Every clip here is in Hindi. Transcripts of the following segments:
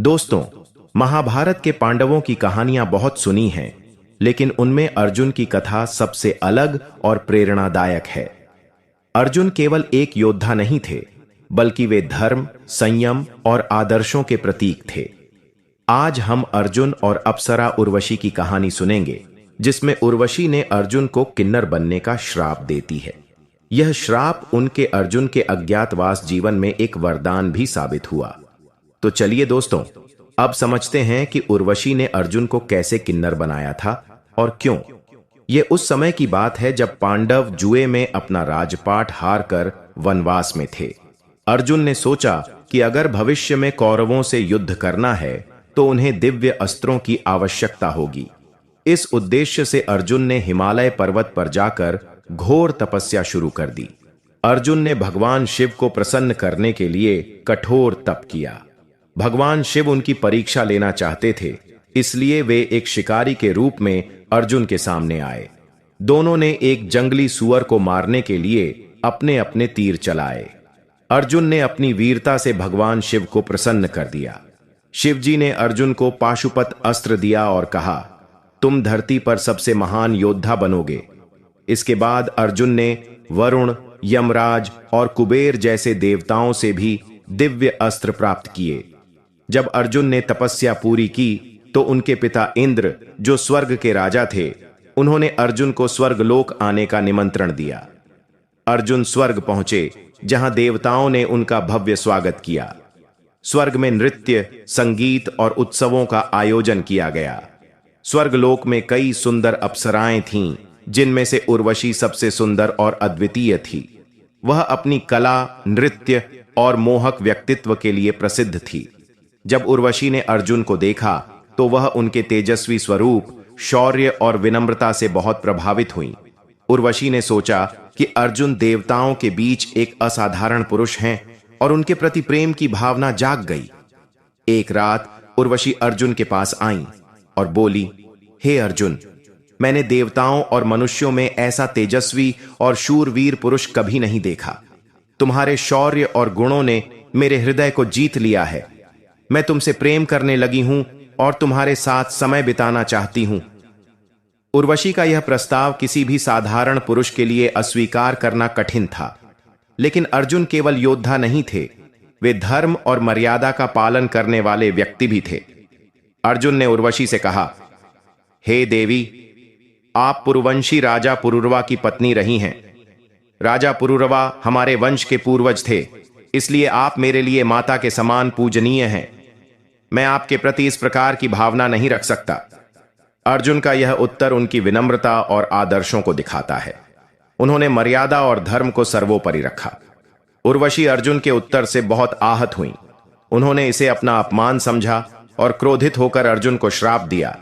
दोस्तों, महाभारत के पांडवों की कहानियां बहुत सुनी हैं, लेकिन उनमें अर्जुन की कथा सबसे अलग और प्रेरणादायक है। अर्जुन केवल एक योद्धा नहीं थे, बल्कि वे धर्म, संयम और आदर्शों के प्रतीक थे। आज हम अर्जुन और अप्सरा उर्वशी की कहानी सुनेंगे, जिसमें उर्वशी ने अर्जुन को किन्नर बनने का श्राप देती है। यह श्राप उनके अर्जुन के अज्ञातवास जीवन में एक वरदान भी साबित हुआ। तो चलिए दोस्तों, अब समझते हैं कि उर्वशी ने अर्जुन को कैसे किन्नर बनाया था और क्यों। यह उस समय की बात है जब पांडव जुए में अपना राजपाट हारकर वनवास में थे। अर्जुन ने सोचा कि अगर भविष्य में कौरवों से युद्ध करना है तो उन्हें दिव्य अस्त्रों की आवश्यकता होगी। इस उद्देश्य से अर्जुन ने हिमालय पर्वत पर जाकर घोर तपस्या शुरू कर दी। अर्जुन ने भगवान शिव को प्रसन्न करने के लिए कठोर तप किया। भगवान शिव उनकी परीक्षा लेना चाहते थे, इसलिए वे एक शिकारी के रूप में अर्जुन के सामने आए। दोनों ने एक जंगली सुअर को मारने के लिए अपने अपने तीर चलाए। अर्जुन ने अपनी वीरता से भगवान शिव को प्रसन्न कर दिया। शिवजी ने अर्जुन को पाशुपत अस्त्र दिया और कहा, तुम धरती पर सबसे महान योद्धा बनोगे। इसके बाद अर्जुन ने वरुण, यमराज और कुबेर जैसे देवताओं से भी दिव्य अस्त्र प्राप्त किए। जब अर्जुन ने तपस्या पूरी की तो उनके पिता इंद्र, जो स्वर्ग के राजा थे, उन्होंने अर्जुन को स्वर्गलोक आने का निमंत्रण दिया। अर्जुन स्वर्ग पहुंचे, जहां देवताओं ने उनका भव्य स्वागत किया। स्वर्ग में नृत्य, संगीत और उत्सवों का आयोजन किया गया। स्वर्गलोक में कई सुंदर अप्सराएं थीं, जिनमें से उर्वशी सबसे सुंदर और अद्वितीय थी। वह अपनी कला, नृत्य और मोहक व्यक्तित्व के लिए प्रसिद्ध थी। जब उर्वशी ने अर्जुन को देखा तो वह उनके तेजस्वी स्वरूप, शौर्य और विनम्रता से बहुत प्रभावित हुई। उर्वशी ने सोचा कि अर्जुन देवताओं के बीच एक असाधारण पुरुष हैं और उनके प्रति प्रेम की भावना जाग गई। एक रात उर्वशी अर्जुन के पास आईं और बोली, हे अर्जुन, मैंने देवताओं और मनुष्यों में ऐसा तेजस्वी और शूरवीर पुरुष कभी नहीं देखा। तुम्हारे शौर्य और गुणों ने मेरे हृदय को जीत लिया है। मैं तुमसे प्रेम करने लगी हूं और तुम्हारे साथ समय बिताना चाहती हूं। उर्वशी का यह प्रस्ताव किसी भी साधारण पुरुष के लिए अस्वीकार करना कठिन था, लेकिन अर्जुन केवल योद्धा नहीं थे, वे धर्म और मर्यादा का पालन करने वाले व्यक्ति भी थे। अर्जुन ने उर्वशी से कहा, हे देवी, आप पुरुवंशी राजा पुरुरवा की पत्नी रही हैं। राजा पुरुरवा हमारे वंश के पूर्वज थे, इसलिए आप मेरे लिए माता के समान पूजनीय हैं। मैं आपके प्रति इस प्रकार की भावना नहीं रख सकता। अर्जुन का यह उत्तर उनकी विनम्रता और आदर्शों को दिखाता है। उन्होंने मर्यादा और धर्म को सर्वोपरि रखा। उर्वशी अर्जुन के उत्तर से बहुत आहत हुई। उन्होंने इसे अपना अपमान समझा और क्रोधित होकर अर्जुन को श्राप दिया,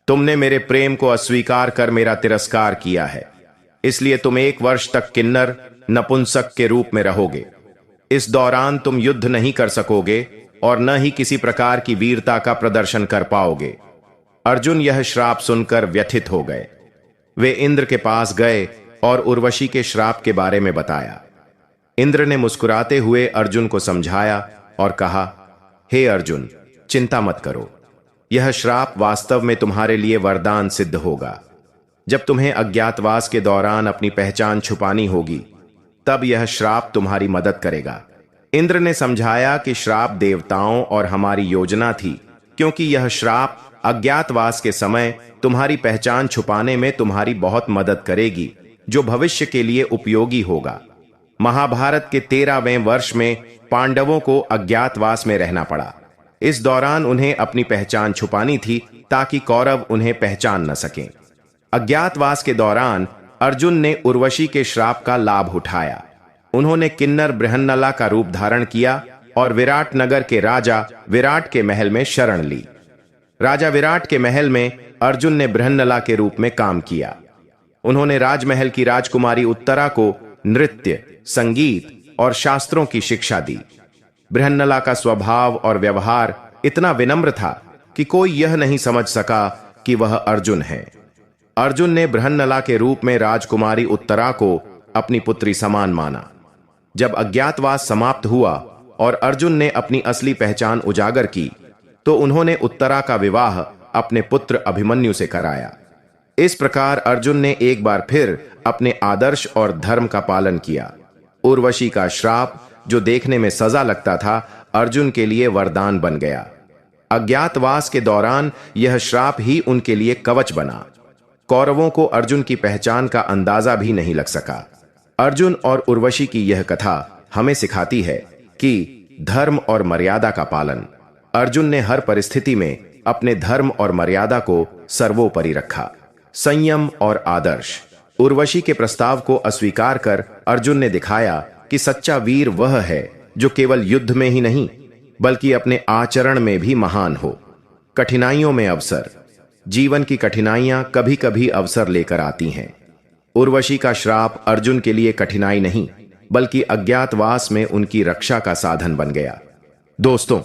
तुमने मेरे प्रेम को अस्वीकार कर मेरा तिरस्कार किया है, इसलिए तुम 1 वर्ष तक किन्नर, नपुंसक के रूप में रहोगे। इस दौरान तुम युद्ध नहीं कर सकोगे और न ही किसी प्रकार की वीरता का प्रदर्शन कर पाओगे। अर्जुन यह श्राप सुनकर व्यथित हो गए। वे इंद्र के पास गए और उर्वशी के श्राप के बारे में बताया। इंद्र ने मुस्कुराते हुए अर्जुन को समझाया और कहा, हे अर्जुन, चिंता मत करो। यह श्राप वास्तव में तुम्हारे लिए वरदान सिद्ध होगा। जब तुम्हें अज्ञातवास के दौरान अपनी पहचान छुपानी होगी, तब यह श्राप तुम्हारी मदद करेगा। इंद्र ने समझाया कि श्राप देवताओं और हमारी योजना थी, क्योंकि यह श्राप अज्ञातवास के समय तुम्हारी पहचान छुपाने में तुम्हारी बहुत मदद करेगी, जो भविष्य के लिए उपयोगी होगा। महाभारत के 13वें वर्ष में पांडवों को अज्ञातवास में रहना पड़ा। इस दौरान उन्हें अपनी पहचान छुपानी थी ताकि कौरव उन्हें पहचान न सकें। अज्ञातवास के दौरान अर्जुन ने उर्वशी के श्राप का लाभ उठाया। उन्होंने किन्नर बृहन्नला का रूप धारण किया और विराट नगर के राजा विराट के महल में शरण ली। राजा विराट के महल में अर्जुन ने बृहन्नला के रूप में काम किया। उन्होंने राजमहल की राजकुमारी उत्तरा को नृत्य, संगीत और शास्त्रों की शिक्षा दी। बृहन्नला का स्वभाव और व्यवहार इतना विनम्र था कि कोई यह नहीं समझ सका कि वह अर्जुन है। अर्जुन ने बृहन्नला के रूप में राजकुमारी उत्तरा को अपनी पुत्री समान माना। जब अज्ञातवास समाप्त हुआ और अर्जुन ने अपनी असली पहचान उजागर की, तो उन्होंने उत्तरा का विवाह अपने पुत्र अभिमन्यु से कराया। इस प्रकार अर्जुन ने एक बार फिर अपने आदर्श और धर्म का पालन किया। उर्वशी का श्राप, जो देखने में सजा लगता था, अर्जुन के लिए वरदान बन गया। अज्ञातवास के दौरान यह श्राप ही उनके लिए कवच बना। कौरवों को अर्जुन की पहचान का अंदाजा भी नहीं लग सका। अर्जुन और उर्वशी की यह कथा हमें सिखाती है कि धर्म और मर्यादा का पालन। अर्जुन ने हर परिस्थिति में अपने धर्म और मर्यादा को सर्वोपरि रखा। संयम और आदर्श। उर्वशी के प्रस्ताव को अस्वीकार कर अर्जुन ने दिखाया कि सच्चा वीर वह है जो केवल युद्ध में ही नहीं बल्कि अपने आचरण में भी महान हो। कठिनाइयों में अवसर। जीवन की कठिनाइयां कभी कभी अवसर लेकर आती हैं। उर्वशी का श्राप अर्जुन के लिए कठिनाई नहीं बल्कि अज्ञातवास में उनकी रक्षा का साधन बन गया। दोस्तों,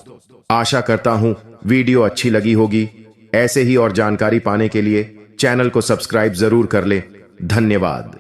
आशा करता हूं वीडियो अच्छी लगी होगी। ऐसे ही और जानकारी पाने के लिए चैनल को सब्सक्राइब जरूर कर ले। धन्यवाद।